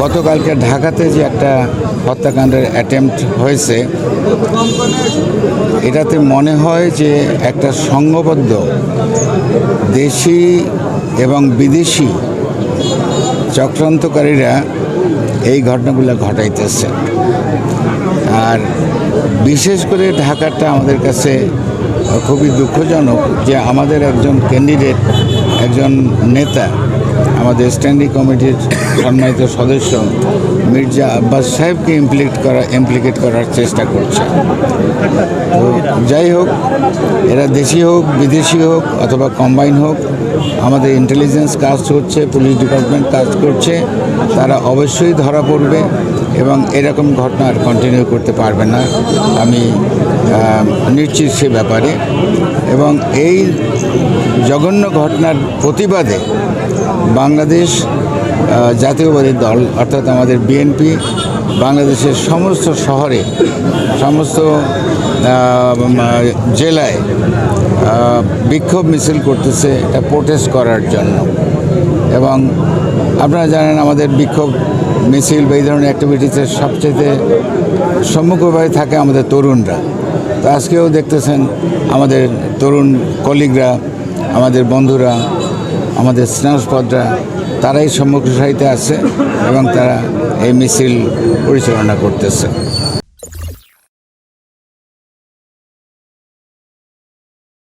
গতকালকে ঢাকাতে যে একটা হত্যাকাণ্ডের অ্যাটেম্প্ট হয়েছে, এটাতে মনে হয় যে একটা সংঘবদ্ধ দেশি এবং বিদেশি চক্রান্তকারীরা এই ঘটনাগুলো ঘটাইতেছে। আর বিশেষ করে ঢাকাটা আমাদের কাছে খুবই দুঃখজনক যে আমাদের একজন ক্যান্ডিডেট, একজন নেতা, আমাদের স্ট্যান্ডিং কমিটির সম্মানিত সদস্য মির্জা আব্বাস সাহেবকে ইমপ্লিকেট করার চেষ্টা করছে। তো যাই হোক, এরা দেশি হোক, বিদেশি হোক অথবা কম্বাইন হোক, আমাদের ইন্টেলিজেন্স কাজ করছে, পুলিশ ডিপার্টমেন্ট কাজ করছে, তারা অবশ্যই ধরা পড়বে এবং এরকম ঘটনা আর কন্টিনিউ করতে পারবে না, আমি নিশ্চিত সে ব্যাপারে। এবং এই জঘন্য ঘটনার প্রতিবাদে বাংলাদেশ জাতীয়বাদী দল অর্থাৎ আমাদের বিএনপি বাংলাদেশের সমস্ত শহরে, সমস্ত জেলায় বিক্ষোভ মিছিল করতেছে এটা প্রোটেস্ট করার জন্য। এবং আপনারা জানেন আমাদের বিক্ষোভ মিছিল বা এই ধরনের অ্যাক্টিভিটিসের সবচেয়ে সম্মুখভাবে থাকে আমাদের তরুণরা। তো আজকেও দেখতেছেন আমাদের তরুণ কলিগরা, আমাদের বন্ধুরা, আমাদের স্নেহস্পদরা, তারাই সম্মুখ সারিতে আছে এবং তারা এই মিছিল পরিচালনা করতেছে।